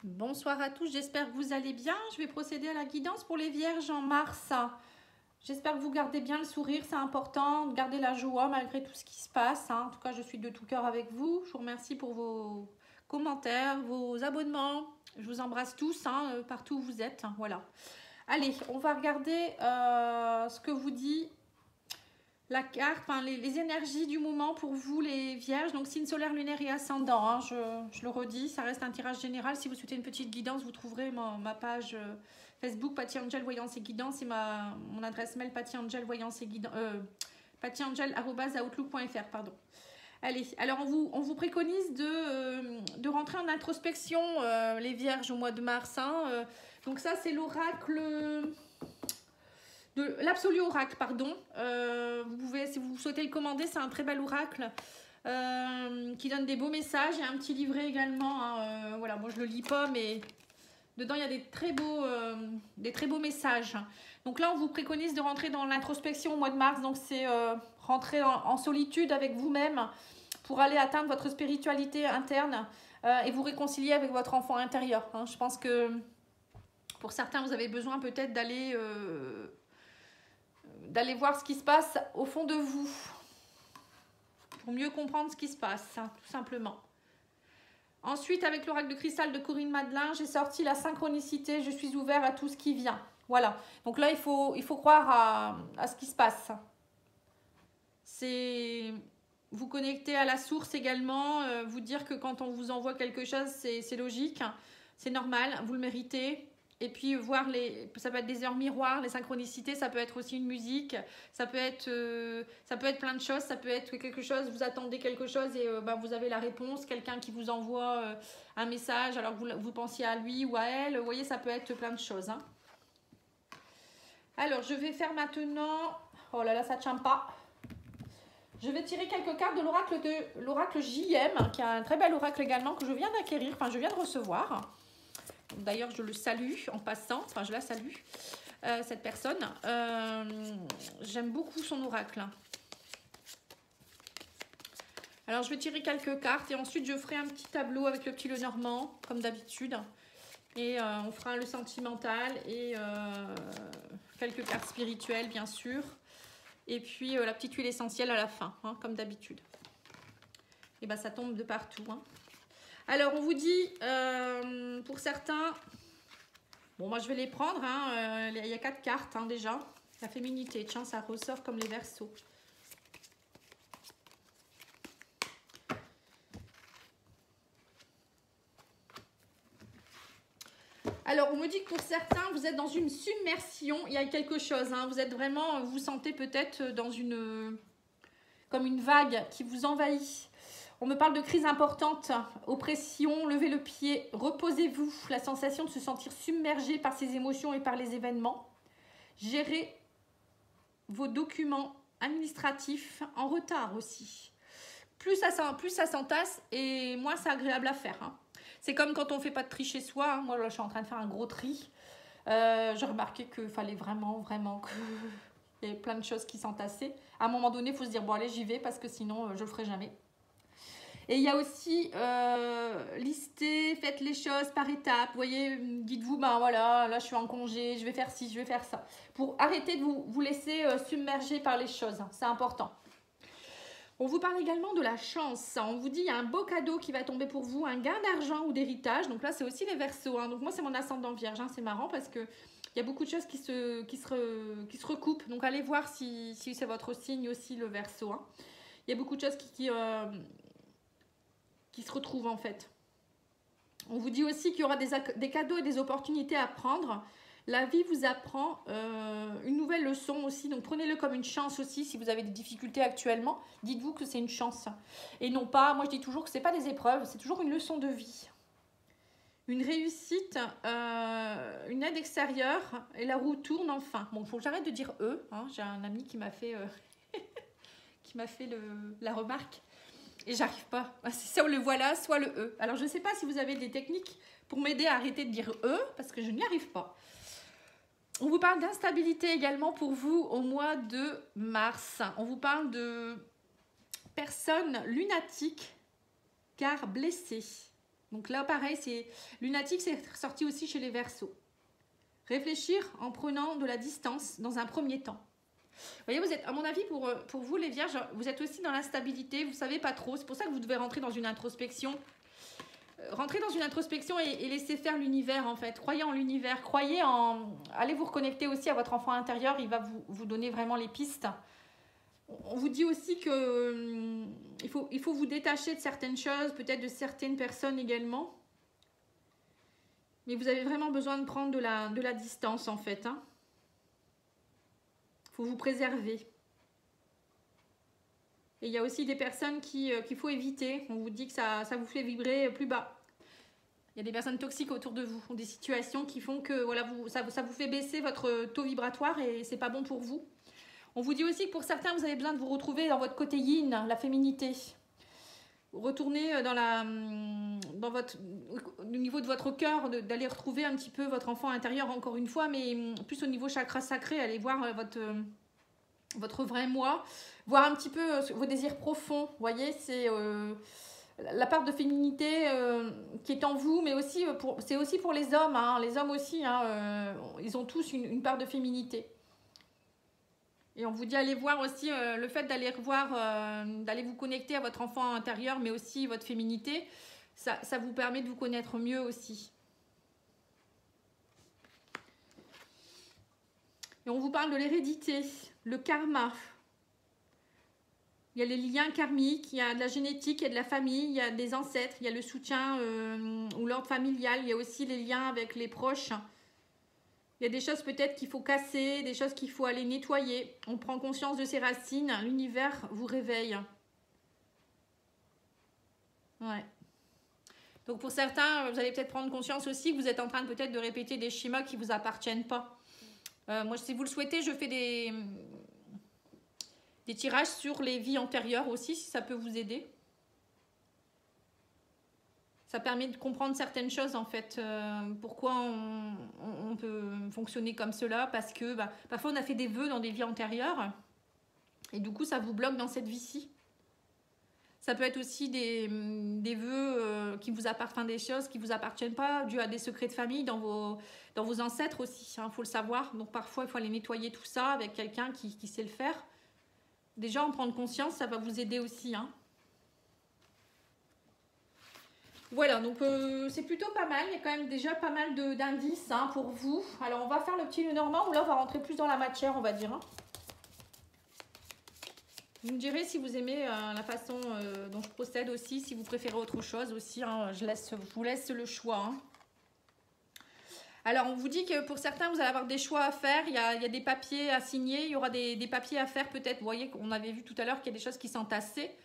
Bonsoir à tous, j'espère que vous allez bien. Je vais procéder à la guidance pour les vierges en mars. J'espère que vous gardez bien le sourire, c'est important, de garder la joie malgré tout ce qui se passe. En tout cas, je suis de tout cœur avec vous. Je vous remercie pour vos commentaires, vos abonnements. Je vous embrasse tous, partout où vous êtes. Voilà. Allez, on va regarder ce que vous dit la carte, enfin, les énergies du moment pour vous les vierges, donc signe solaire, lunaire et ascendant, je le redis, ça reste un tirage général. Si vous souhaitez une petite guidance, vous trouverez ma page Facebook Patty Angel Voyance et Guidance et mon adresse mail Patty Angel Voyance et Guidance, pattyangel@outlook.fr, pardon. Allez, alors on vous préconise de rentrer en introspection, les vierges, au mois de mars. Donc ça, c'est l'oracle... L'absolu oracle, pardon. Vous pouvez, si vous souhaitez le commander, c'est un très bel oracle qui donne des beaux messages. Il y a un petit livret également. Voilà, moi je le lis pas, mais dedans il y a des très beaux messages. Donc là, on vous préconise de rentrer dans l'introspection au mois de mars. Donc c'est rentrer en solitude avec vous-même pour aller atteindre votre spiritualité interne et vous réconcilier avec votre enfant intérieur. Je pense que pour certains, vous avez besoin peut-être d'aller voir ce qui se passe au fond de vous pour mieux comprendre ce qui se passe, tout simplement. Ensuite, avec l'oracle de cristal de Corinne Madelin, j'ai sorti la synchronicité, je suis ouvert à tout ce qui vient. Voilà, donc là, il faut croire à ce qui se passe. C'est vous connecter à la source également, vous dire que quand on vous envoie quelque chose, c'est logique, c'est normal, vous le méritez. Et puis voir ça peut être des heures miroirs, les synchronicités, ça peut être aussi une musique, ça peut être plein de choses, ça peut être quelque chose, vous attendez quelque chose et vous avez la réponse, quelqu'un qui vous envoie un message alors que vous pensiez à lui ou à elle, vous voyez, ça peut être plein de choses. Alors, je vais faire maintenant, oh là là, ça ne tient pas. Je vais tirer quelques cartes de l'oracle JM, qui est un très bel oracle également que je viens d'acquérir, enfin je viens de recevoir. D'ailleurs, je le salue en passant, enfin je la salue, cette personne. J'aime beaucoup son oracle. Alors, je vais tirer quelques cartes et ensuite je ferai un petit tableau avec le petit Lenormand, comme d'habitude. Et on fera le sentimental et quelques cartes spirituelles, bien sûr. Et puis la petite huile essentielle à la fin, comme d'habitude. Et ça tombe de partout. Alors, on vous dit, pour certains, bon, moi je vais les prendre, il y a 4 cartes déjà. La féminité, tiens, ça ressort comme les Verseaux. Alors, on me dit que pour certains, vous êtes dans une submersion, il y a quelque chose, vous êtes vraiment, vous sentez peut-être dans comme une vague qui vous envahit. On me parle de crise importante, oppression, levez le pied, reposez-vous, la sensation de se sentir submergé par ses émotions et par les événements. Gérez vos documents administratifs en retard aussi. Plus ça s'entasse et moins c'est agréable à faire. C'est comme quand on ne fait pas de tri chez soi. Moi, là, je suis en train de faire un gros tri. J'ai remarqué qu'il fallait vraiment il y avait plein de choses qui s'entassaient. À un moment donné, il faut se dire, bon allez, j'y vais parce que sinon, je ne le ferai jamais. Et il y a aussi lister, faites les choses par étapes. Vous voyez, dites-vous, voilà, là je suis en congé, je vais faire ci, je vais faire ça. Pour arrêter de vous laisser submerger par les choses, c'est important. On vous parle également de la chance. On vous dit, il y a un beau cadeau qui va tomber pour vous, un gain d'argent ou d'héritage. Donc là, c'est aussi les Verseaux. Donc moi, c'est mon ascendant Vierge. C'est marrant parce que il y a beaucoup de choses qui se recoupent. Donc allez voir si c'est votre signe aussi, le Verseau. Il y a beaucoup de choses qui se retrouvent en fait. On vous dit aussi qu'il y aura des cadeaux et des opportunités à prendre. La vie vous apprend une nouvelle leçon aussi, donc prenez-le comme une chance aussi. Si vous avez des difficultés actuellement, dites-vous que c'est une chance. Et non pas, moi je dis toujours que ce n'est pas des épreuves, c'est toujours une leçon de vie. Une réussite, une aide extérieure et la roue tourne enfin. Bon, il faut que j'arrête de dire eux. J'ai un ami qui m'a fait, la remarque. Et j'arrive pas. C'est soit le voilà, soit le E. Alors, je ne sais pas si vous avez des techniques pour m'aider à arrêter de dire E, parce que je n'y arrive pas. On vous parle d'instabilité également pour vous au mois de mars. On vous parle de personnes lunatiques car blessées. Donc là, pareil, c'est lunatique, c'est sorti aussi chez les Verseaux. Réfléchir en prenant de la distance dans un premier temps. Vous voyez, vous êtes, à mon avis, pour vous, les Vierges, vous êtes aussi dans l'instabilité, vous ne savez pas trop. C'est pour ça que vous devez rentrer dans une introspection. Rentrez dans une introspection et laissez faire l'univers, en fait. Croyez en l'univers, croyez en... Allez vous reconnecter aussi à votre enfant intérieur, il va vous donner vraiment les pistes. On vous dit aussi que il faut vous détacher de certaines choses, peut-être de certaines personnes également. Mais vous avez vraiment besoin de prendre de la distance, en fait. Hein. Faut vous préserver. Et il y a aussi des personnes qu'il faut éviter. On vous dit que ça vous fait vibrer plus bas. Il y a des personnes toxiques autour de vous, des situations qui font que voilà, ça vous fait baisser votre taux vibratoire et c'est pas bon pour vous. On vous dit aussi que pour certains, vous avez besoin de vous retrouver dans votre côté yin, la féminité. Retourner au niveau de votre cœur, d'aller retrouver un petit peu votre enfant intérieur encore une fois, mais plus au niveau chakra sacré, allez voir votre vrai moi, voir un petit peu vos désirs profonds. Vous voyez, c'est la part de féminité qui est en vous, mais aussi c'est aussi pour les hommes. Hein. Les hommes aussi, hein, ils ont tous une part de féminité. Et on vous dit allez voir aussi le fait d'aller d'aller vous connecter à votre enfant intérieur, mais aussi votre féminité, ça vous permet de vous connaître mieux aussi. Et on vous parle de l'hérédité, le karma. Il y a les liens karmiques, il y a de la génétique, il y a de la famille, il y a des ancêtres, il y a le soutien ou l'ordre familial, il y a aussi les liens avec les proches. Il y a des choses peut-être qu'il faut casser, des choses qu'il faut aller nettoyer. On prend conscience de ses racines, l'univers vous réveille. Ouais. Donc pour certains, vous allez peut-être prendre conscience aussi que vous êtes en train peut-être de répéter des schémas qui ne vous appartiennent pas. Moi, si vous le souhaitez, je fais des tirages sur les vies antérieures aussi, si ça peut vous aider. Ça permet de comprendre certaines choses, en fait. Pourquoi on peut fonctionner comme cela. Parce que parfois, on a fait des vœux dans des vies antérieures. Et du coup, ça vous bloque dans cette vie-ci. Ça peut être aussi des vœux qui vous appartiennent, des choses qui ne vous appartiennent pas, dû à des secrets de famille dans vos ancêtres aussi. Il faut le savoir. Donc, parfois, il faut aller nettoyer tout ça avec quelqu'un qui sait le faire. Déjà, en prendre conscience, ça va vous aider aussi. Hein. Voilà, donc c'est plutôt pas mal. Il y a quand même déjà pas mal d'indices hein, pour vous. Alors, on va faire le petit Lenormand où là, on va rentrer plus dans la matière, on va dire. Hein. Vous me direz si vous aimez la façon dont je procède aussi, si vous préférez autre chose aussi. Hein, je vous laisse le choix. Hein. Alors, on vous dit que pour certains, vous allez avoir des choix à faire. Il y a des papiers à signer. Il y aura des papiers à faire peut-être. Vous voyez qu'on avait vu tout à l'heure qu'il y a des choses qui s'entassaient.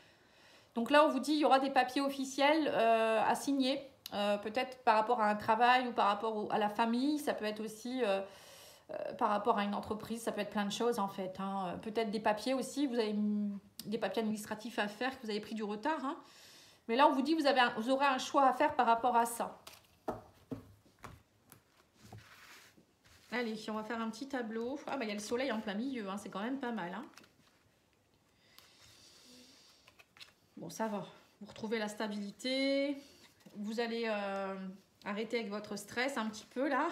Donc là, on vous dit qu'il y aura des papiers officiels à signer. Peut-être par rapport à un travail ou par rapport à la famille. Ça peut être aussi par rapport à une entreprise. Ça peut être plein de choses en fait. Hein. Peut-être des papiers aussi. Vous avez des papiers administratifs à faire que vous avez pris du retard. Hein. Mais là, on vous dit que vous aurez un choix à faire par rapport à ça. Allez, on va faire un petit tableau. Ah, il y a le soleil en plein milieu, hein, c'est quand même pas mal. Hein. Bon, ça va. Vous retrouvez la stabilité. Vous allez arrêter avec votre stress un petit peu, là.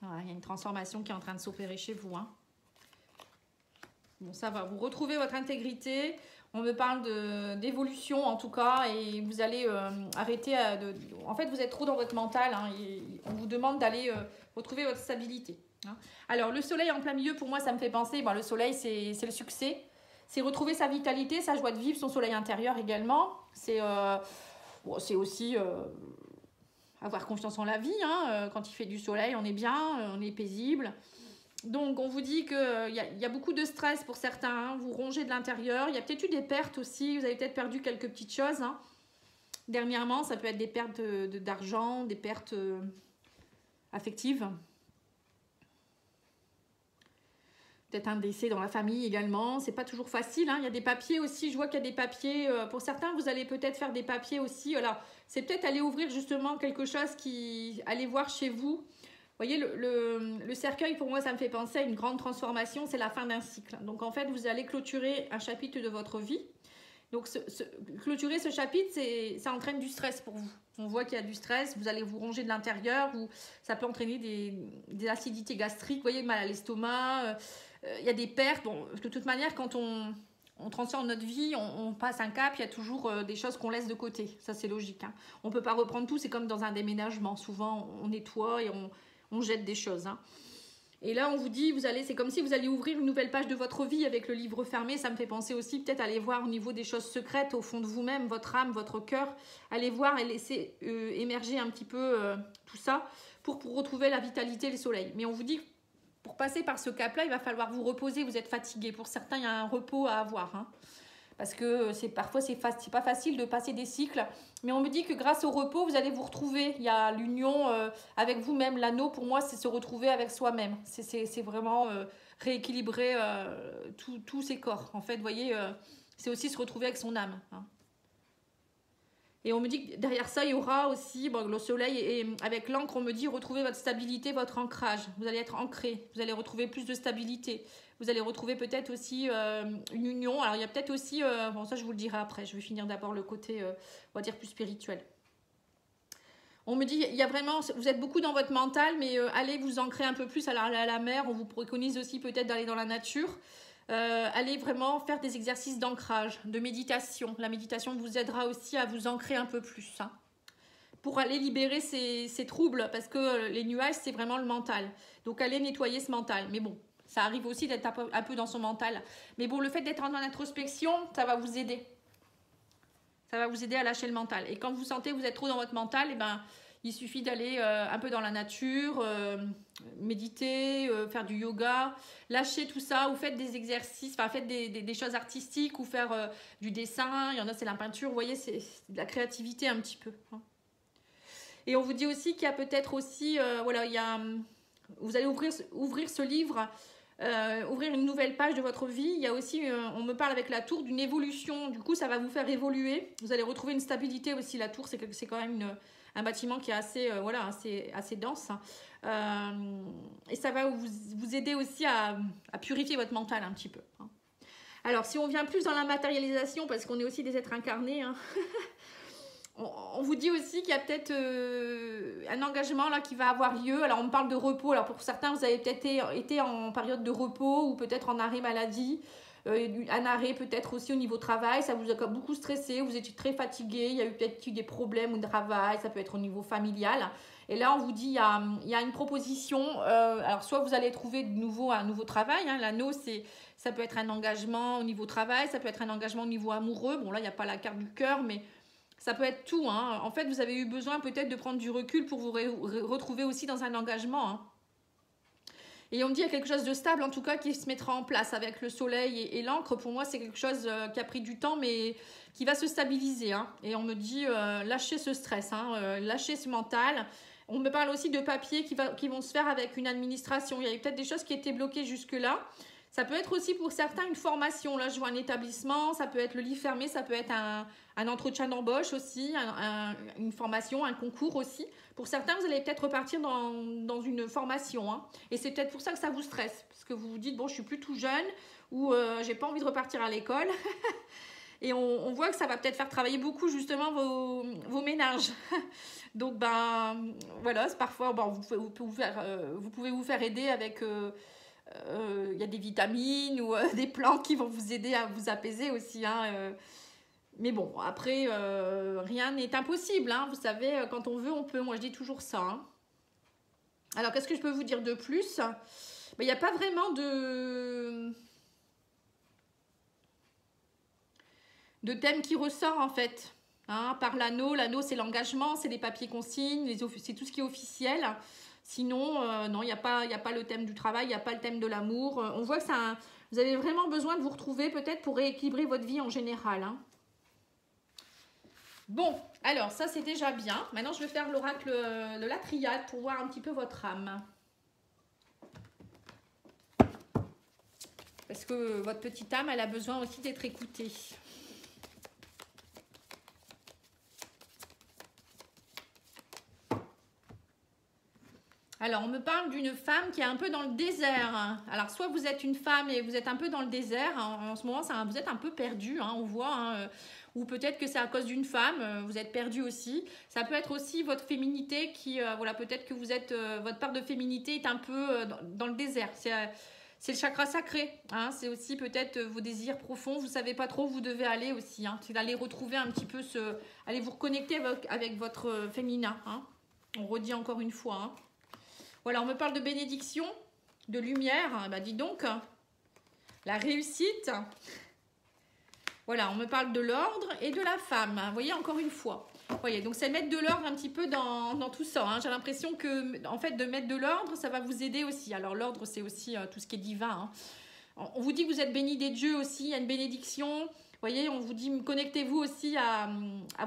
Voilà, il y a une transformation qui est en train de s'opérer chez vous. Hein. Bon, ça va. Vous retrouvez votre intégrité. On me parle d'évolution en tout cas et vous allez arrêter En fait, vous êtes trop dans votre mental hein, et on vous demande d'aller retrouver votre stabilité. Hein. Alors, le soleil en plein milieu, pour moi, ça me fait penser, le soleil, c'est le succès. C'est retrouver sa vitalité, sa joie de vivre, son soleil intérieur également. C'est aussi avoir confiance en la vie. Hein. Quand il fait du soleil, on est bien, on est paisible. Donc, on vous dit qu'il y a beaucoup de stress pour certains. Hein. Vous rongez de l'intérieur. Il y a peut-être eu des pertes aussi. Vous avez peut-être perdu quelques petites choses. Hein. Dernièrement, ça peut être des pertes d'argent, des pertes affectives. Peut-être un décès dans la famille également. C'est pas toujours facile. Hein. Il y a des papiers aussi. Je vois qu'il y a des papiers. Pour certains, vous allez peut-être faire des papiers aussi. Alors, c'est peut-être aller ouvrir justement quelque chose allez voir chez vous. Vous voyez, le cercueil, pour moi, ça me fait penser à une grande transformation. C'est la fin d'un cycle. Donc, en fait, vous allez clôturer un chapitre de votre vie. Donc, clôturer ce chapitre, ça entraîne du stress pour vous. On voit qu'il y a du stress, vous allez vous ronger de l'intérieur, ou ça peut entraîner des acidités gastriques, vous voyez, mal à l'estomac, il y a des pertes. Bon, de toute manière, quand on transforme notre vie, on passe un cap, il y a toujours des choses qu'on laisse de côté. Ça, c'est logique. Hein. On ne peut pas reprendre tout, c'est comme dans un déménagement. Souvent, on nettoie et on jette des choses. Hein. Et là, on vous dit, c'est comme si vous alliez ouvrir une nouvelle page de votre vie avec le livre fermé. Ça me fait penser aussi peut-être aller voir au niveau des choses secrètes au fond de vous-même, votre âme, votre cœur. Allez voir et laisser émerger un petit peu tout ça pour retrouver la vitalité et le soleil. Mais on vous dit, pour passer par ce cap-là, il va falloir vous reposer. Vous êtes fatigué. Pour certains, il y a un repos à avoir. Hein. Parce que parfois, c'est pas facile de passer des cycles. Mais on me dit que grâce au repos, vous allez vous retrouver. Il y a l'union avec vous-même. L'anneau, pour moi, c'est se retrouver avec soi-même. C'est vraiment rééquilibrer tous ses corps. En fait, vous voyez, c'est aussi se retrouver avec son âme. Hein. Et on me dit que derrière ça, il y aura aussi le soleil. Et avec l'encre, on me dit retrouver votre stabilité, votre ancrage. Vous allez être ancré. Vous allez retrouver plus de stabilité. Vous allez retrouver peut-être aussi une union. Alors, il y a peut-être aussi... bon, ça, je vous le dirai après. Je vais finir d'abord le côté, on va dire, plus spirituel. On me dit, il y a vraiment... Vous êtes beaucoup dans votre mental, mais allez vous ancrer un peu plus à la mer. On vous préconise aussi peut-être d'aller dans la nature. Allez vraiment faire des exercices d'ancrage, de méditation. La méditation vous aidera aussi à vous ancrer un peu plus. Hein, pour aller libérer ces troubles, parce que les nuages, c'est vraiment le mental. Donc, allez nettoyer ce mental. Mais bon... Ça arrive aussi d'être un peu dans son mental. Mais bon, le fait d'être en introspection, ça va vous aider. Ça va vous aider à lâcher le mental. Et quand vous sentez que vous êtes trop dans votre mental, eh ben, il suffit d'aller un peu dans la nature, méditer, faire du yoga, lâcher tout ça, ou faites des exercices, enfin faites des choses artistiques, ou faire du dessin. Il y en a, c'est la peinture, vous voyez, c'est de la créativité un petit peu. Hein. Et on vous dit aussi qu'il y a peut-être aussi, voilà, il y a, vous allez ouvrir ce livre... ouvrir une nouvelle page de votre vie. Il y a aussi, on me parle avec la tour d'une évolution. Du coup, ça va vous faire évoluer. Vous allez retrouver une stabilité aussi. La tour, c'est quand même un bâtiment qui est assez, voilà, assez dense. Et ça va vous aider aussi à purifier votre mental un petit peu. Hein. Alors, si on vient plus dans la matérialisation, parce qu'on est aussi des êtres incarnés, hein, on vous dit aussi qu'il y a peut-être un engagement là qui va avoir lieu. Alors, on me parle de repos. Alors, pour certains, vous avez peut-être été en période de repos ou peut-être en arrêt maladie. Un arrêt peut-être aussi au niveau travail. Ça vous a beaucoup stressé. Vous étiez très fatigué. Il y a peut-être eu des problèmes au travail. Ça peut être au niveau familial. Et là, on vous dit il y a une proposition. Alors, soit vous allez trouver de nouveau un nouveau travail. Hein. L'anneau, ça peut être un engagement au niveau travail. Ça peut être un engagement au niveau amoureux. Bon, là, il n'y a pas la carte du cœur, mais... Ça peut être tout. Hein. En fait, vous avez eu besoin peut-être de prendre du recul pour vous retrouver aussi dans un engagement. Hein. Et on me dit qu'il y a quelque chose de stable, en tout cas, qui se mettra en place avec le soleil et l'encre. Pour moi, c'est quelque chose qui a pris du temps, mais qui va se stabiliser. Hein. Et on me dit, lâchez ce stress, hein, lâchez ce mental. On me parle aussi de papiers qui vont se faire avec une administration. Il y a peut-être des choses qui étaient bloquées jusque-là. Ça peut être aussi pour certains une formation. Là, je vois un établissement, ça peut être le livre fermé, ça peut être un entretien d'embauche aussi, une formation, un concours aussi. Pour certains, vous allez peut-être repartir dans une formation. Hein. Et c'est peut-être pour ça que ça vous stresse. Parce que vous vous dites, bon, je suis plus tout jeune ou j'ai pas envie de repartir à l'école. Et on voit que ça va peut-être faire travailler beaucoup justement vos ménages. Donc, ben, voilà, parfois, bon, vous pouvez vous faire aider avec... y a des vitamines ou des plantes qui vont vous aider à vous apaiser aussi. Hein, mais bon, après, rien n'est impossible. Hein, vous savez, quand on veut, on peut. Moi, je dis toujours ça. Hein. Alors, qu'est-ce que je peux vous dire de plus? Il n'y a pas vraiment de thème qui ressort, en fait. Hein, par l'anneau. L'anneau, c'est l'engagement, c'est les papiers qu'on signe, c'est tout ce qui est officiel. Sinon, non, il n'y a pas le thème du travail, il n'y a pas le thème de l'amour. On voit que vous avez vraiment besoin de vous retrouver peut-être pour rééquilibrer votre vie en général. Hein. Bon, alors ça c'est déjà bien. Maintenant, je vais faire l'oracle de la triade pour voir un petit peu votre âme. Parce que votre petite âme, elle a besoin aussi d'être écoutée. Alors, on me parle d'une femme qui est un peu dans le désert. Alors, soit vous êtes une femme et vous êtes un peu dans le désert. En ce moment, vous êtes un peu perdu, on voit. Ou peut-être que c'est à cause d'une femme, vous êtes perdu aussi. Ça peut être aussi votre féminité qui, voilà, peut-être que vous êtes, votre part de féminité est un peu dans le désert. C'est le chakra sacré. C'est aussi peut-être vos désirs profonds. Vous ne savez pas trop où vous devez aller aussi. C'est d'aller retrouver un petit peu allez vous reconnecter avec votre féminin. On redit encore une fois. Voilà, on me parle de bénédiction, de lumière. Bah dis donc, la réussite. Voilà, on me parle de l'ordre et de la femme. Vous voyez, encore une fois. Vous voyez, donc c'est mettre de l'ordre un petit peu dans tout ça. J'ai l'impression que, en fait, de mettre de l'ordre, ça va vous aider aussi. Alors, l'ordre, c'est aussi tout ce qui est divin. On vous dit que vous êtes béni des dieux aussi. Il y a une bénédiction. Vous voyez, on vous dit, connectez-vous aussi à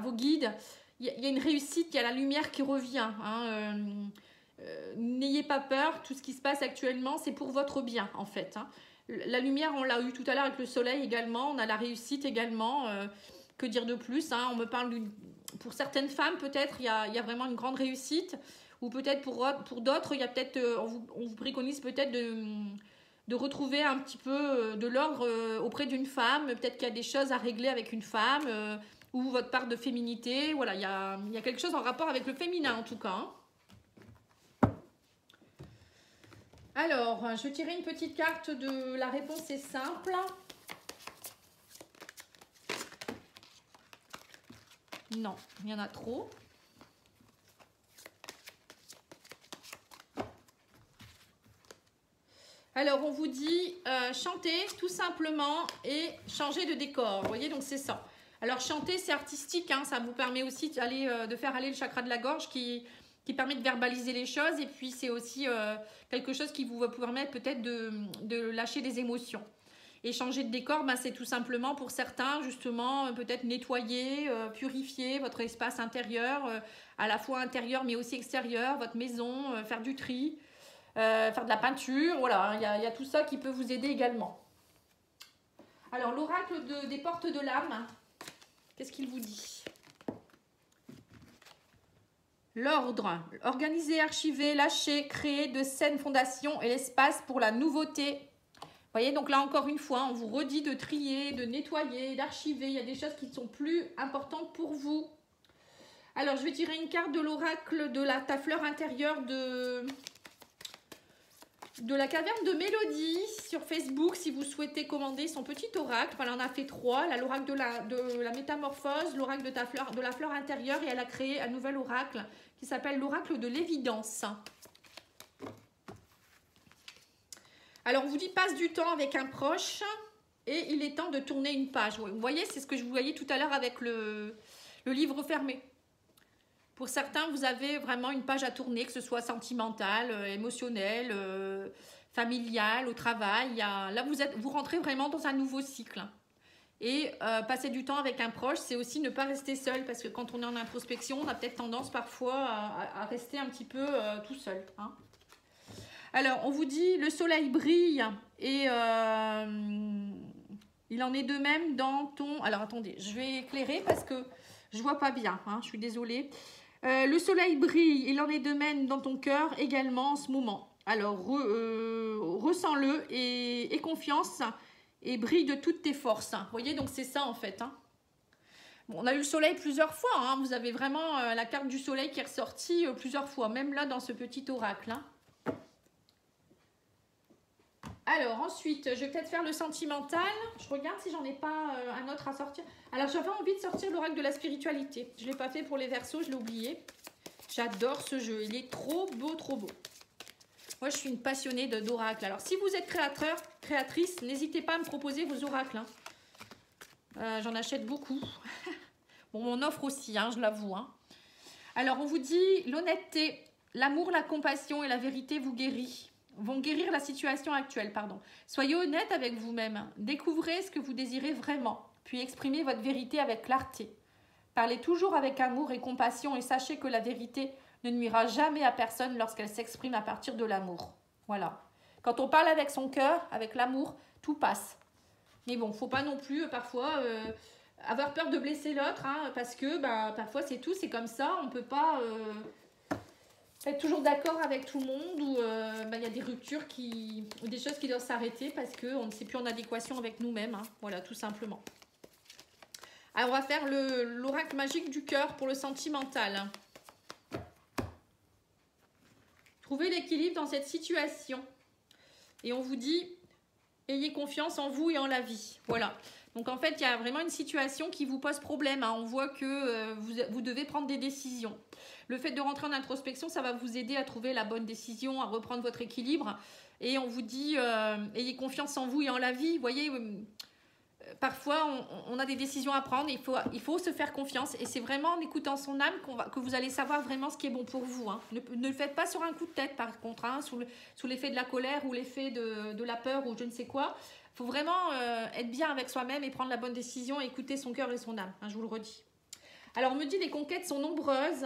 vos guides. Il y a une réussite, il y a la lumière qui revient. N'ayez pas peur, tout ce qui se passe actuellement, c'est pour votre bien, en fait. La lumière, on l'a eu tout à l'heure avec le soleil également, on a la réussite également. Que dire de plus, on me parle pour certaines femmes, peut-être, il y a vraiment une grande réussite. Ou peut-être pour d'autres, il y a peut-être, on vous préconise peut-être de retrouver un petit peu de l'ordre auprès d'une femme. Peut-être qu'il y a des choses à régler avec une femme, ou votre part de féminité. Voilà, il y a quelque chose en rapport avec le féminin, en tout cas. Alors, je vais tirer une petite carte de la réponse est simple. Non, il y en a trop. Alors, on vous dit chanter tout simplement et changer de décor. Vous voyez, donc c'est ça. Alors, chanter, c'est artistique. Ça vous permet aussi de faire aller le chakra de la gorge qui permet de verbaliser les choses. Et puis, c'est aussi quelque chose qui vous va permettre peut-être de lâcher des émotions. Et changer de décor, c'est tout simplement pour certains, justement, peut-être nettoyer, purifier votre espace intérieur, à la fois intérieur mais aussi extérieur, votre maison, faire du tri, faire de la peinture. Voilà, il y a tout ça qui peut vous aider également. Alors, l'oracle des portes de l'âme, qu'est-ce qu'il vous dit ? L'ordre, organiser, archiver, lâcher, créer de saines fondations et l'espace pour la nouveauté. Vous voyez, donc là encore une fois, on vous redit de trier, de nettoyer, d'archiver. Il y a des choses qui sont plus importantes pour vous. Alors, je vais tirer une carte de l'oracle de ta fleur intérieure de la caverne de Mélodie sur Facebook. Si vous souhaitez commander son petit oracle, elle en a fait 3. Elle a l'oracle de la métamorphose, l'oracle de la fleur intérieure et elle a créé un nouvel oracle qui s'appelle l'oracle de l'évidence. Alors, on vous dit passe du temps avec un proche et il est temps de tourner une page. Vous voyez, c'est ce que je vous voyais tout à l'heure avec le livre fermé. Pour certains, vous avez vraiment une page à tourner, que ce soit sentimentale, émotionnelle, familiale, au travail. Là, vous rentrez vraiment dans un nouveau cycle. Et passer du temps avec un proche, c'est aussi ne pas rester seul. Parce que quand on est en introspection, on a peut-être tendance parfois à rester un petit peu tout seul. Alors, on vous dit, le soleil brille et il en est de même dans ton... Alors, attendez, je vais éclairer parce que je ne vois pas bien, je suis désolée. Le soleil brille, il en est de même dans ton cœur également en ce moment. Alors, ressens-le et aie confiance et brille de toutes tes forces. Vous voyez, donc c'est ça en fait. Bon, on a eu le soleil plusieurs fois. Vous avez vraiment la carte du soleil qui est ressortie plusieurs fois, même là dans ce petit oracle. Alors, ensuite, je vais peut-être faire le sentimental. Je regarde si j'en ai pas un autre à sortir. Alors, j'avais envie de sortir l'oracle de la spiritualité. Je ne l'ai pas fait pour les Verseaux, je l'ai oublié. J'adore ce jeu. Il est trop beau, trop beau. Moi, je suis une passionnée d'oracles. Alors, si vous êtes créateur, créatrice, n'hésitez pas à me proposer vos oracles. J'en achète beaucoup. Bon, on offre aussi, je l'avoue. Alors, on vous dit l'honnêteté, l'amour, la compassion et la vérité vont guérir la situation actuelle, pardon. Soyez honnête avec vous-même. Découvrez ce que vous désirez vraiment, puis exprimez votre vérité avec clarté. Parlez toujours avec amour et compassion et sachez que la vérité ne nuira jamais à personne lorsqu'elle s'exprime à partir de l'amour. Voilà. Quand on parle avec son cœur, avec l'amour, tout passe. Mais bon, faut pas non plus parfois avoir peur de blesser l'autre, parce que parfois c'est tout, c'est comme ça, on peut pas... être toujours d'accord avec tout le monde ou il y a des ruptures ou des choses qui doivent s'arrêter parce qu'on ne sait plus en adéquation avec nous-mêmes. Hein. Voilà, tout simplement. Alors, on va faire l'oracle magique du cœur pour le sentimental. Trouvez l'équilibre dans cette situation. Et on vous dit, ayez confiance en vous et en la vie. Voilà. Donc, en fait, il y a vraiment une situation qui vous pose problème. Hein. On voit que vous devez prendre des décisions. Le fait de rentrer en introspection, ça va vous aider à trouver la bonne décision, à reprendre votre équilibre. Et on vous dit, ayez confiance en vous et en la vie. Vous voyez, parfois, on a des décisions à prendre. Il faut se faire confiance. Et c'est vraiment en écoutant son âme que vous allez savoir vraiment ce qui est bon pour vous. Hein. Ne le faites pas sur un coup de tête, par contre, hein, sous l'effet de la colère ou l'effet de la peur ou je ne sais quoi. Il faut vraiment être bien avec soi-même et prendre la bonne décision et écouter son cœur et son âme. Hein, je vous le redis. Alors, on me dit les conquêtes sont nombreuses.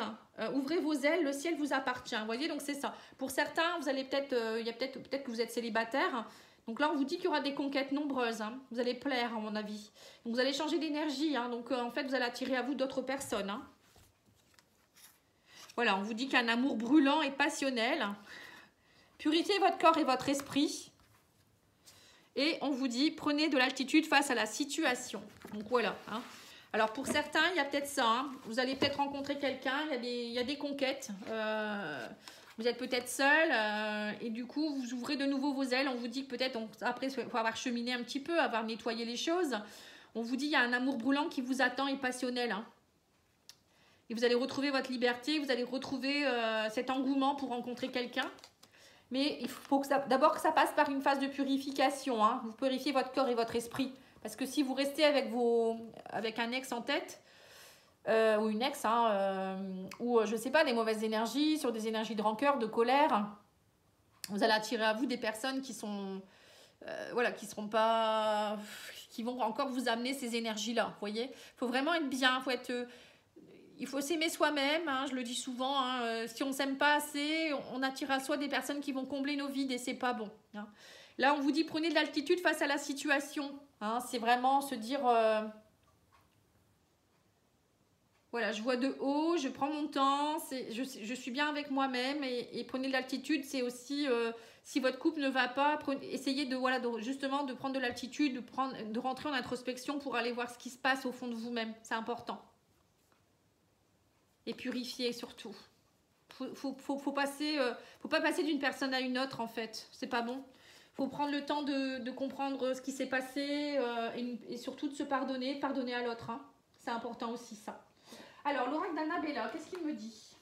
Ouvrez vos ailes, le ciel vous appartient. Vous voyez, donc c'est ça. Pour certains, vous allez peut-être que vous êtes célibataire. Donc là, on vous dit qu'il y aura des conquêtes nombreuses. Hein. Vous allez plaire, à mon avis. Donc, vous allez changer d'énergie. Hein. Donc, en fait, vous allez attirer à vous d'autres personnes. Hein. Voilà, on vous dit qu'il y a un amour brûlant et passionnel. Purifiez votre corps et votre esprit. Et on vous dit, prenez de l'altitude face à la situation. Donc, voilà. Hein. Alors, pour certains, il y a peut-être ça. Hein. Vous allez peut-être rencontrer quelqu'un. Il y a des conquêtes. Vous êtes peut-être seul et du coup, vous ouvrez de nouveau vos ailes. On vous dit que peut-être, après, il faut avoir cheminé un petit peu, avoir nettoyé les choses. On vous dit qu'il y a un amour brûlant qui vous attend et passionnel. Hein. Et vous allez retrouver votre liberté, vous allez retrouver cet engouement pour rencontrer quelqu'un. Mais il faut d'abord que ça passe par une phase de purification. Hein. Vous purifiez votre corps et votre esprit. Parce que si vous restez avec un ex en tête, ou une ex, hein, ou je sais pas, des mauvaises énergies, sur des énergies de rancœur, de colère, vous allez attirer à vous des personnes qui sont, voilà, qui vont encore vous amener ces énergies-là, vous voyez. Il faut vraiment être bien, il faut s'aimer soi-même, hein, je le dis souvent, hein, si on ne s'aime pas assez, on attire à soi des personnes qui vont combler nos vides et c'est pas bon. Hein. Là, on vous dit, prenez de l'altitude face à la situation, hein, c'est vraiment se dire... Voilà, je vois de haut, je prends mon temps, je suis bien avec moi-même et prenez de l'altitude. C'est aussi, si votre couple ne va pas, essayez justement de prendre de l'altitude, de rentrer en introspection pour aller voir ce qui se passe au fond de vous-même. C'est important. Et purifier surtout. Faut pas passer d'une personne à une autre en fait. C'est pas bon. Faut prendre le temps de comprendre ce qui s'est passé et surtout de se pardonner à l'autre. Hein. C'est important aussi ça. Alors, l'oracle d'Annabella, qu'est-ce qu'il me dit?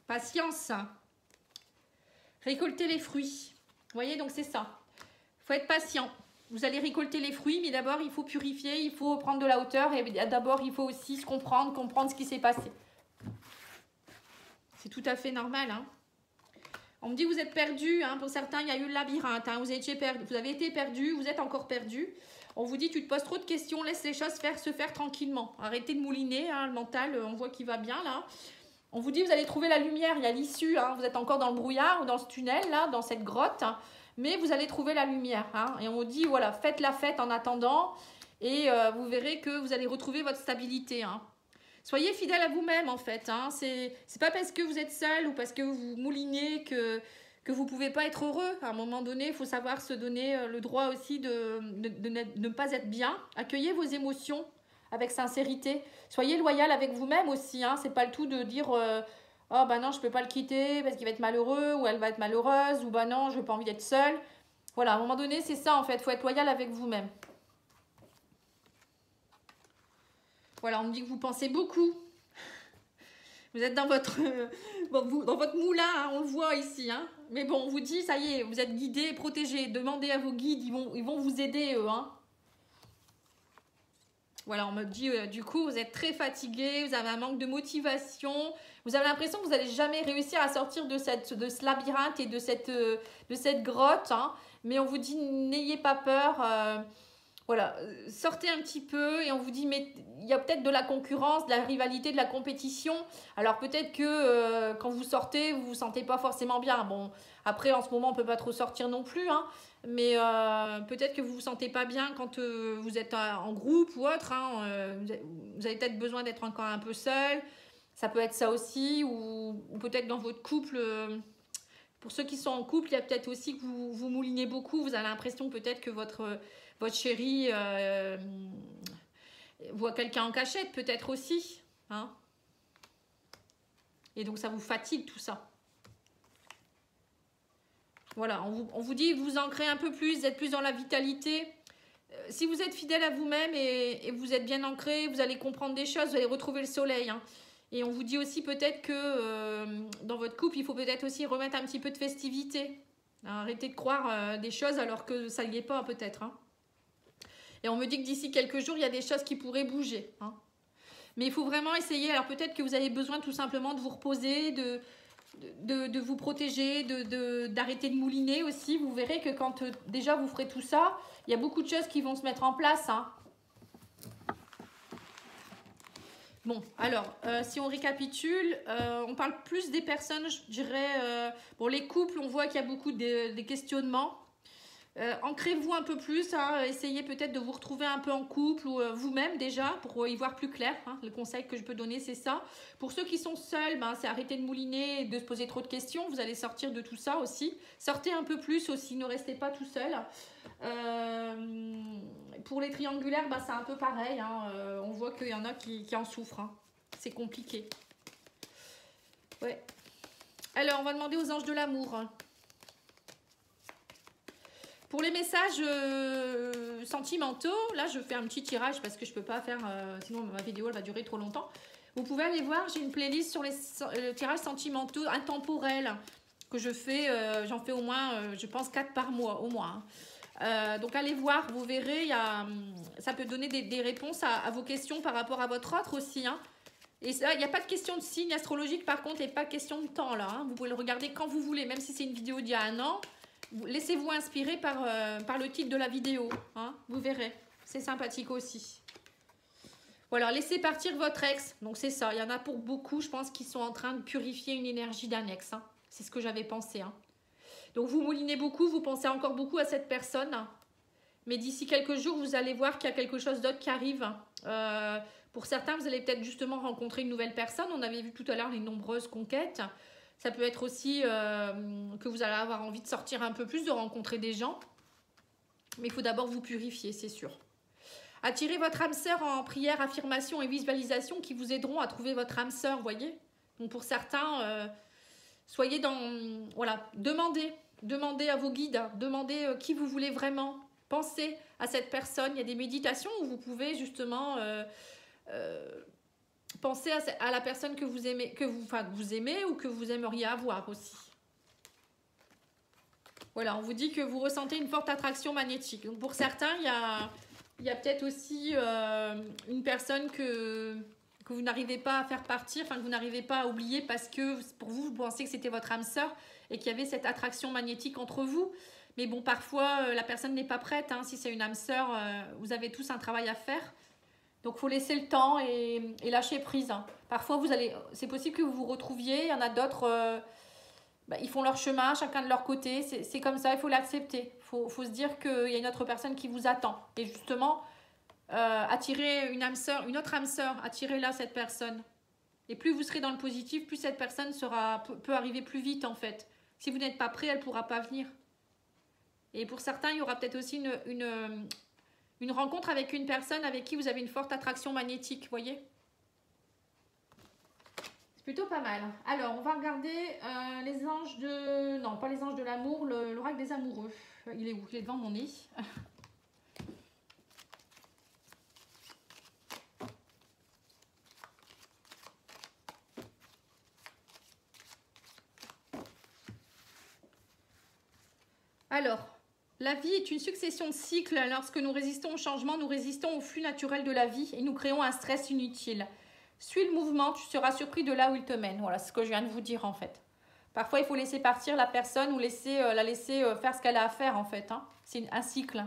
Patience. Récolter les fruits. Vous voyez, donc c'est ça. Il faut être patient. Vous allez récolter les fruits, mais d'abord, il faut purifier, il faut prendre de la hauteur. Et d'abord, il faut aussi se comprendre ce qui s'est passé. C'est tout à fait normal. Hein. On me dit que vous êtes perdu. Hein. Pour certains, il y a eu le labyrinthe. Hein. Vous avez été perdu, vous êtes encore perdu. On vous dit, tu te poses trop de questions, laisse les choses se faire tranquillement. Arrêtez de mouliner, hein, le mental, on voit qu'il va bien là. On vous dit, vous allez trouver la lumière, il y a l'issue. Hein. Vous êtes encore dans le brouillard ou dans ce tunnel, là, dans cette grotte. Hein. Mais vous allez trouver la lumière. Hein. Et on vous dit, voilà, faites la fête en attendant. Et vous verrez que vous allez retrouver votre stabilité. Hein. Soyez fidèle à vous-même, en fait. Hein. C'est pas parce que vous êtes seul ou parce que vous moulinez que vous ne pouvez pas être heureux. À un moment donné, il faut savoir se donner le droit aussi de ne pas être bien. Accueillez vos émotions avec sincérité. Soyez loyal avec vous-même aussi. Hein. C'est pas le tout de dire... oh bah non, je peux pas le quitter parce qu'il va être malheureux ou elle va être malheureuse ou bah non, je n'ai pas envie d'être seule. Voilà, à un moment donné, c'est ça en fait, il faut être loyal avec vous-même. Voilà, on me dit que vous pensez beaucoup. Vous êtes dans votre moulin, hein, on le voit ici. Hein. Mais bon, on vous dit, ça y est, vous êtes guidés, protégés. Demandez à vos guides, ils vont vous aider eux. Hein. Voilà, on me dit, du coup, vous êtes très fatigué, vous avez un manque de motivation. Vous avez l'impression que vous n'allez jamais réussir à sortir de ce labyrinthe et de cette grotte. Hein. Mais on vous dit, n'ayez pas peur. Voilà, sortez un petit peu et on vous dit, mais il y a peut-être de la concurrence, de la rivalité, de la compétition. Alors peut-être que quand vous sortez, vous vous sentez pas forcément bien. Bon, après, en ce moment, on peut pas trop sortir non plus, hein, mais peut-être que vous vous sentez pas bien quand vous êtes en groupe ou autre. Hein, vous avez peut-être besoin d'être encore un peu seul. Ça peut être ça aussi, ou peut-être dans votre couple. Pour ceux qui sont en couple, il y a peut-être aussi que vous moulinez beaucoup. Vous avez l'impression peut-être que votre chéri voit quelqu'un en cachette, peut-être aussi. Hein, et donc, ça vous fatigue tout ça. Voilà, on vous dit, vous ancrez un peu plus, vous êtes plus dans la vitalité. Si vous êtes fidèle à vous-même et vous êtes bien ancré, vous allez comprendre des choses, vous allez retrouver le soleil. Hein. Et on vous dit aussi peut-être que dans votre couple, il faut peut-être aussi remettre un petit peu de festivité. Hein, arrêtez de croire des choses alors que ça n'y est pas peut-être. Hein. Et on me dit que d'ici quelques jours, il y a des choses qui pourraient bouger. Hein. Mais il faut vraiment essayer. Alors peut-être que vous avez besoin tout simplement de vous reposer, de vous protéger, d'arrêter de mouliner aussi. Vous verrez que quand déjà vous ferez tout ça, il y a beaucoup de choses qui vont se mettre en place. Hein. Bon, alors, si on récapitule, on parle plus des personnes, je dirais, bon, les couples, on voit qu'il y a beaucoup de questionnements. Ancrez-vous un peu plus, hein, essayez peut-être de vous retrouver un peu en couple ou vous-même déjà pour y voir plus clair. Hein. Le conseil que je peux donner, c'est ça. Pour ceux qui sont seuls, ben, c'est arrêter de mouliner et de se poser trop de questions. Vous allez sortir de tout ça aussi. Sortez un peu plus aussi, ne restez pas tout seul. Pour les triangulaires, ben, c'est un peu pareil. Hein. On voit qu'il y en a qui en souffrent. Hein. C'est compliqué. Ouais. Alors, on va demander aux anges de l'amour. Pour les messages sentimentaux, là je fais un petit tirage parce que je ne peux pas faire, sinon ma vidéo elle va durer trop longtemps. Vous pouvez aller voir, j'ai une playlist sur les tirages sentimentaux intemporels que je fais, j'en fais au moins, je pense 4 par mois au moins. Donc allez voir, vous verrez, ça peut donner des réponses à vos questions par rapport à votre autre aussi. Hein. Et ça, il n'y a pas de question de signe astrologique par contre, et pas de question de temps là. Hein. Vous pouvez le regarder quand vous voulez, même si c'est une vidéo d'il y a un an. Laissez-vous inspirer par le titre de la vidéo. Hein, vous verrez. C'est sympathique aussi. Voilà, laissez partir votre ex. Donc c'est ça. Il y en a pour beaucoup, je pense, qui sont en train de purifier une énergie d'un ex. Hein. C'est ce que j'avais pensé. Hein. Donc vous moulinez beaucoup, vous pensez encore beaucoup à cette personne. Mais d'ici quelques jours, vous allez voir qu'il y a quelque chose d'autre qui arrive. Pour certains, vous allez peut-être justement rencontrer une nouvelle personne. On avait vu tout à l'heure les nombreuses conquêtes. Ça peut être aussi que vous allez avoir envie de sortir un peu plus, de rencontrer des gens. Mais il faut d'abord vous purifier, c'est sûr. Attirez votre âme sœur en prière, affirmation et visualisation qui vous aideront à trouver votre âme sœur, voyez. Donc pour certains, soyez dans... Voilà, demandez à vos guides, demandez qui vous voulez vraiment. Pensez à cette personne. Il y a des méditations où vous pouvez justement... pensez à la personne que vous aimez, que vous aimez ou que vous aimeriez avoir aussi. Voilà, on vous dit que vous ressentez une forte attraction magnétique. Donc pour certains, il y a peut-être aussi une personne que vous n'arrivez pas à faire partir, enfin que vous n'arrivez pas à oublier parce que pour vous, vous pensez que c'était votre âme sœur et qu'il y avait cette attraction magnétique entre vous. Mais bon, parfois, la personne n'est pas prête. Hein. Si c'est une âme sœur, vous avez tous un travail à faire. Donc, il faut laisser le temps et lâcher prise. Parfois, c'est possible que vous vous retrouviez. Il y en a d'autres, ils font leur chemin, chacun de leur côté. C'est comme ça, il faut l'accepter. Il faut se dire qu'il y a une autre personne qui vous attend. Et justement, attirez une autre âme sœur, attirez-la, cette personne. Et plus vous serez dans le positif, plus cette personne peut arriver plus vite, en fait. Si vous n'êtes pas prêt, elle ne pourra pas venir. Et pour certains, il y aura peut-être aussi une rencontre avec une personne avec qui vous avez une forte attraction magnétique, voyez. C'est plutôt pas mal. Alors, on va regarder les anges de... Non, pas les anges de l'amour, l'oracle des amoureux. Il est où? Il est devant mon nez. Alors... La vie est une succession de cycles. Lorsque nous résistons au changement, nous résistons au flux naturel de la vie et nous créons un stress inutile. Suis le mouvement, tu seras surpris de là où il te mène. Voilà, c'est ce que je viens de vous dire en fait. Parfois, il faut laisser partir la personne ou la laisser faire ce qu'elle a à faire en fait. Hein. C'est un cycle.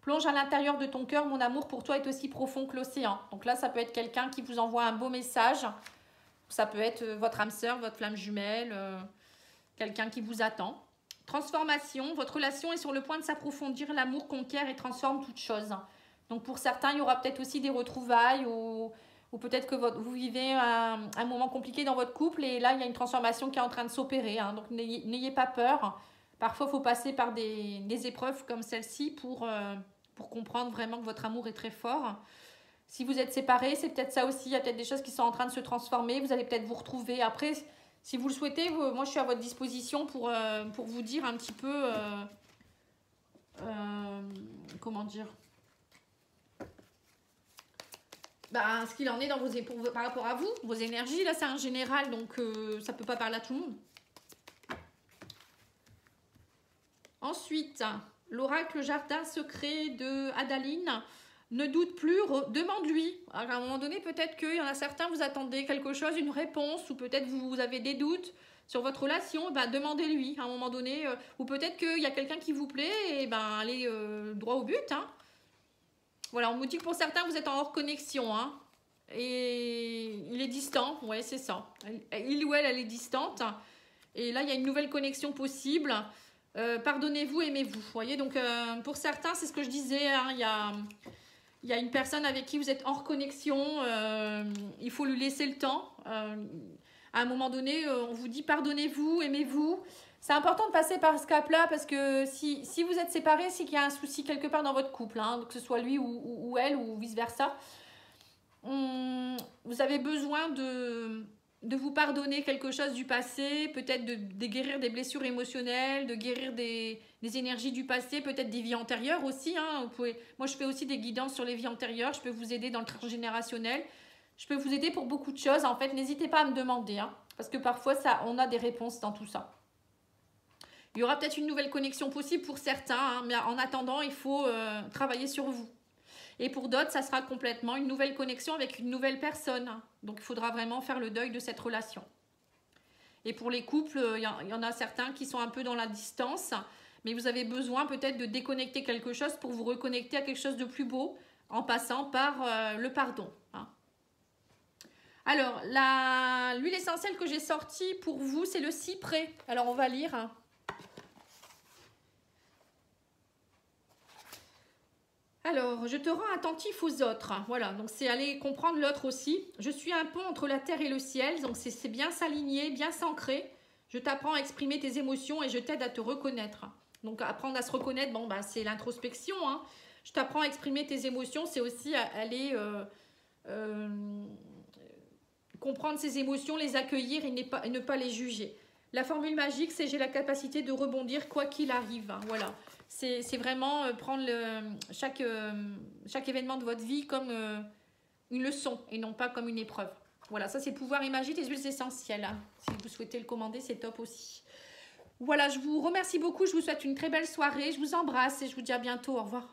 Plonge à l'intérieur de ton cœur, mon amour pour toi est aussi profond que l'océan. Donc là, ça peut être quelqu'un qui vous envoie un beau message. Ça peut être votre âme sœur, votre flamme jumelle, quelqu'un qui vous attend. Transformation, votre relation est sur le point de s'approfondir. L'amour conquiert et transforme toute chose. Donc pour certains, il y aura peut-être aussi des retrouvailles ou peut-être que vous vivez un moment compliqué dans votre couple et là, il y a une transformation qui est en train de s'opérer. Hein. Donc n'ayez pas peur. Parfois, il faut passer par des épreuves comme celle-ci pour comprendre vraiment que votre amour est très fort. Si vous êtes séparés, c'est peut-être ça aussi. Il y a peut-être des choses qui sont en train de se transformer. Vous allez peut-être vous retrouver. Après, si vous le souhaitez, moi, je suis à votre disposition pour vous dire un petit peu... comment dire, ce qu'il en est dans par rapport à vous, vos énergies. Là, c'est un général, donc ça ne peut pas parler à tout le monde. Ensuite, l'oracle jardin secret de Adaline. Ne doute plus, demande-lui. À un moment donné, peut-être qu'il y en a certains, vous attendez quelque chose, une réponse, ou peut-être vous avez des doutes sur votre relation, demandez-lui à un moment donné. Ou peut-être qu'il y a quelqu'un qui vous plaît, et allez droit au but. Hein. Voilà, on me dit que pour certains, vous êtes en hors connexion. Hein. Et il est distant, ouais, c'est ça. Il ou elle est distante. Et là, il y a une nouvelle connexion possible. Pardonnez-vous, aimez-vous. Vous voyez, donc pour certains, c'est ce que je disais, hein, il y a une personne avec qui vous êtes hors connexion, il faut lui laisser le temps. À un moment donné, on vous dit pardonnez-vous, aimez-vous. C'est important de passer par ce cap-là parce que si vous êtes séparés, c'est qu'il y a un souci quelque part dans votre couple, hein, que ce soit lui ou elle ou vice-versa. Vous avez besoin de vous pardonner quelque chose du passé, peut-être de guérir des blessures émotionnelles, de guérir des énergies du passé, peut-être des vies antérieures aussi. Hein. Moi, je fais aussi des guidances sur les vies antérieures. Je peux vous aider dans le transgénérationnel. Je peux vous aider pour beaucoup de choses. En fait, n'hésitez pas à me demander, hein, parce que parfois, on a des réponses dans tout ça. Il y aura peut-être une nouvelle connexion possible pour certains, hein, mais en attendant, il faut travailler sur vous. Et pour d'autres, ça sera complètement une nouvelle connexion avec une nouvelle personne. Donc, il faudra vraiment faire le deuil de cette relation. Et pour les couples, il y en a certains qui sont un peu dans la distance, mais vous avez besoin peut-être de déconnecter quelque chose pour vous reconnecter à quelque chose de plus beau en passant par le pardon. Hein. Alors, l'huile essentielle que j'ai sortie pour vous, c'est le cyprès. Alors, on va lire. Alors, je te rends attentif aux autres. Voilà, donc c'est aller comprendre l'autre aussi. Je suis un pont entre la terre et le ciel, donc c'est bien s'aligner, bien s'ancrer. Je t'apprends à exprimer tes émotions et je t'aide à te reconnaître. Donc, apprendre à se reconnaître, c'est l'introspection. Hein. Je t'apprends à exprimer tes émotions, c'est aussi aller comprendre ses émotions, les accueillir et ne pas les juger. La formule magique, c'est j'ai la capacité de rebondir quoi qu'il arrive. Hein. Voilà. C'est vraiment prendre chaque événement de votre vie comme une leçon et non pas comme une épreuve. Voilà, ça c'est pouvoir et magie des huiles essentielles. Hein. Si vous souhaitez le commander, c'est top aussi. Voilà, je vous remercie beaucoup. Je vous souhaite une très belle soirée. Je vous embrasse et je vous dis à bientôt. Au revoir.